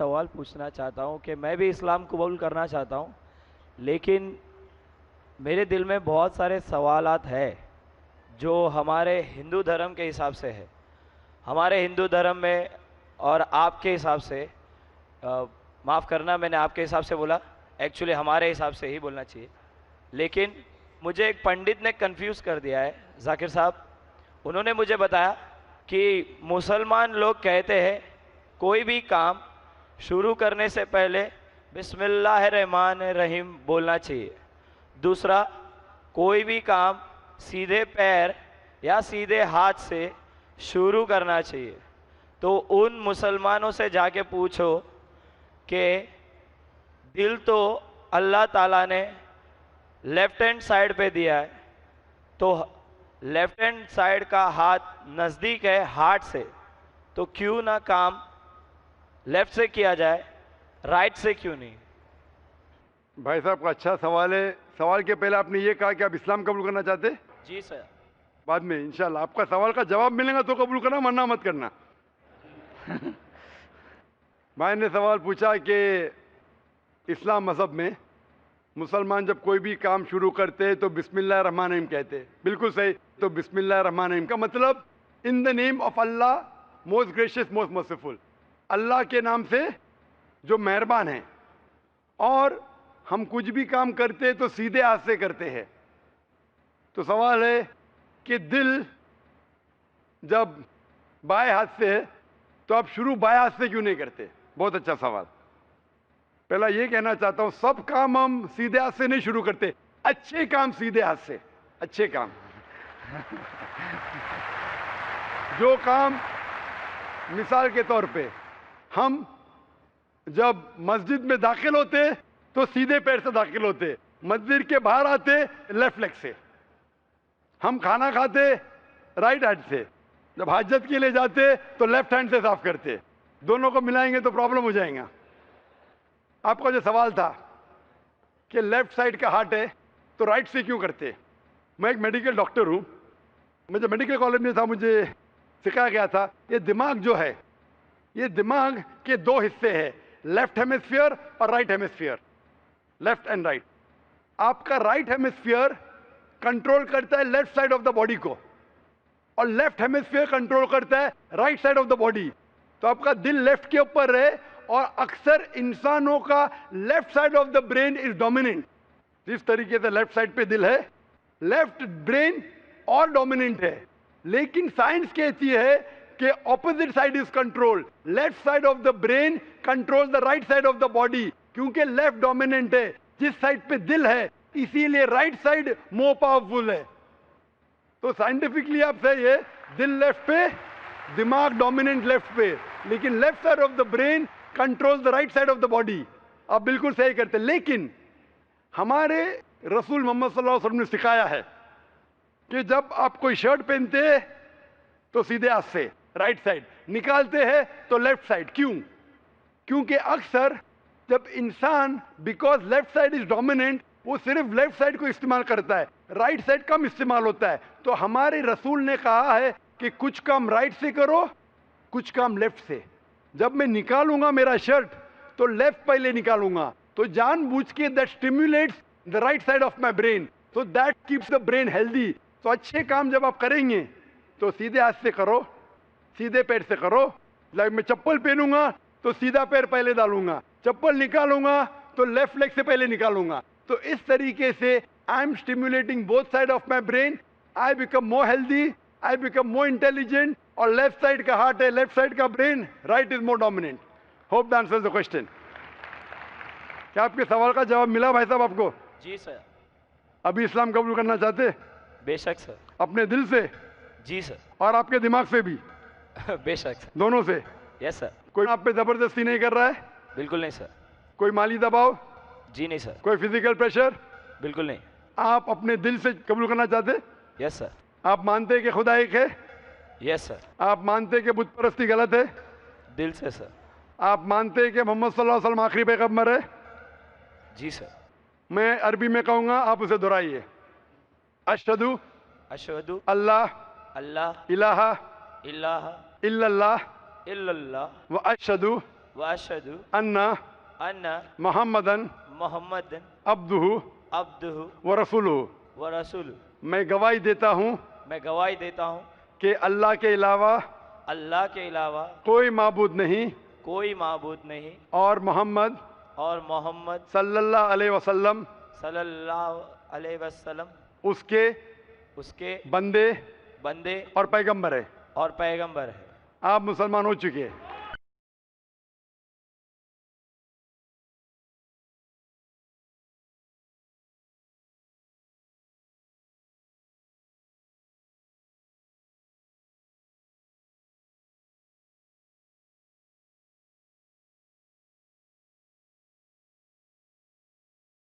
सवाल पूछना चाहता हूँ कि मैं भी इस्लाम कबूल करना चाहता हूँ, लेकिन मेरे दिल में बहुत सारे सवालात है जो हमारे हिंदू धर्म के हिसाब से है। हमारे हिंदू धर्म में और आपके हिसाब से, माफ़ करना मैंने आपके हिसाब से बोला, एक्चुअली हमारे हिसाब से ही बोलना चाहिए। लेकिन मुझे एक पंडित ने कंफ्यूज कर दिया है, जाकिर साहब। उन्होंने मुझे बताया कि मुसलमान लोग कहते हैं कोई भी काम शुरू करने से पहले बिस्मिल्लाहिर्रहमानिर्रहीम बोलना चाहिए। दूसरा, कोई भी काम सीधे पैर या सीधे हाथ से शुरू करना चाहिए। तो उन मुसलमानों से जाके पूछो कि दिल तो अल्लाह ताला ने लेफ्ट हैंड साइड पे दिया है, तो लेफ्ट हैंड साइड का हाथ नज़दीक है हार्ट से, तो क्यों ना काम लेफ्ट से किया जाए, राइट से क्यों नहीं? भाई साहब का अच्छा सवाल है। सवाल के पहले आपने ये कहा कि आप इस्लाम कबूल करना चाहते हैं? जी सर। बाद में इंशाल्लाह आपका सवाल का जवाब मिलेगा तो कबूल करना, वरना मत करना। भाई ने सवाल पूछा कि इस्लाम मज़हब में मुसलमान जब कोई भी काम शुरू करते हैं तो बिस्मिल्लाह रहमान रहीम कहते हैं। बिल्कुल सही। तो बिस्मिल्लाह रहमान रहीम का मतलब in the name of Allah most gracious most merciful, Allah के नाम से जो मेहरबान है। और हम कुछ भी काम करते हैं तो सीधे हाथ से करते हैं। तो सवाल है कि दिल जब बाएं हाथ से है तो आप शुरू बाएं हाथ से क्यों नहीं करते? बहुत अच्छा सवाल। पहला ये कहना चाहता हूं, सब काम हम सीधे हाथ से नहीं शुरू करते, अच्छे काम सीधे हाथ से। अच्छे काम जो काम, मिसाल के तौर पे हम जब मस्जिद में दाखिल होते तो सीधे पैर से दाखिल होते, मस्जिद के बाहर आते लेफ्ट लेग से। हम खाना खाते राइट हैंड से, जब हाजत के लिए जाते तो लेफ्ट हैंड से साफ करते। दोनों को मिलाएंगे तो प्रॉब्लम हो जाएगा। आपका जो सवाल था कि लेफ्ट साइड का हार्ट है तो राइट से क्यों करते? मैं एक मेडिकल डॉक्टर हूं। मैं जब मेडिकल कॉलेज में था मुझे सिखाया गया था ये दिमाग जो है, ये दिमाग के दो हिस्से हैं, लेफ्ट हेमिस्फीयर और right hemisphere, left and right. आपका राइट हेमिस्फीयर कंट्रोल करता है left side of the body को और लेफ्ट हेमिस्फीयर कंट्रोल करता है right side of the body. तो आपका दिल लेफ्ट के ऊपर है और अक्सर इंसानों का left side of the brain is dominant. जिस तरीके से लेफ्ट साइड पे दिल है, लेफ्ट ब्रेन और डोमिनेंट है। लेकिन साइंस कहती है कि opposite side is control, left side of the brain control the right side of the body, क्योंकि लेफ्ट डोमिनेंट है जिस साइड पे दिल है, इसीलिए राइट साइड मोर पावरफुल है। तो साइंटिफिकली आप सही है, दिल लेफ्ट पे, दिमाग डोमिनेंट लेफ्ट पे, लेकिन left side of the brain control the right side of the body. आप बिल्कुल सही करते। लेकिन हमारे रसूल मोहम्मद सल्लल्लाहु अलैहि वसल्लम ने सिखाया है कि जब आप कोई शर्ट पहनते हैं तो सीधे हाथ से राइट साइड, निकालते हैं तो लेफ्ट साइड। क्यों? क्योंकि अक्सर जब इंसान, because left side is dominant, वो सिर्फ लेफ्ट साइड को इस्तेमाल करता है, राइट साइड कम इस्तेमाल होता है। तो हमारे रसूल ने कहा है कि कुछ काम राइट से करो, कुछ काम लेफ्ट से। जब मैं निकालूंगा मेरा शर्ट तो लेफ्ट पहले निकालूंगा, तो जानबूझ के that stimulates the right side of my brain, so that keeps the brain healthy. तो अच्छे काम जब आप करेंगे तो सीधे हाथ से करो, सीधे पैर से करो। लाइक मैं चप्पल पहनूंगा तो सीधा पैर पहले डालूंगा, चप्पल निकालूंगा तो लेफ्ट लेग से पहले निकालूंगा। तो इस तरीके से I am stimulating both side of my brain, I become more healthy, I become more intelligent. और लेफ्ट साइड का हार्ट है, लेफ्ट साइड का brain, right is more dominant. Hope the answers the question. क्या आपके सवाल का जवाब मिला भाई साहब आपको? जी सर। अभी इस्लाम कबूल करना चाहते? बेशक सर। अपने दिल से? जी सर। और आपके दिमाग से भी? बेशक सर। दोनों से? Yes sir. कोई आप पे जबरदस्ती नहीं कर रहा है? बिल्कुल नहीं सर। कोई माली दबाव? जी नहीं सर। कोई फिजिकल प्रेशर? बिल्कुल नहीं। आप अपने दिल से कबूल करना चाहते? Yes sir. आप मानते हैं कि खुदा एक है? Yes sir. आप मानते हैं कि बुत परस्ती गलत है? दिल से सर। आप मानते हैं कि मोहम्मद सल्लल्लाहु अलैहि वसल्लम आखिरी पैगंबर है? जी सर। मैं अरबी में कहूंगा, आप उसे दोहराइए। अशहदु अशहदु अल्लाह अल्लाह इलाहा इलाहा इल्लल्लाह इल्लल्लाह व अशहदु व अशहदु अन्ना अन्ना मोहम्मदन मोहम्मदन अब्दुहु अब्दुहु व रसूलुहु। व रसूलु। मैं गवाही देता हूँ मैं गवाही देता हूँ कि अल्लाह के अलावा अल्लाह के अलावा कोई माबूद नहीं कोई माबूद नहीं और मोहम्मद और मोहम्मद सल्लल्लाहु अलैहि वसल्लम सल्लल्लाहु अलैहि वसल्लम उसके उसके बंदे बंदे और पैगंबर है। और पैगंबर है। आप मुसलमान हो चुके हैं।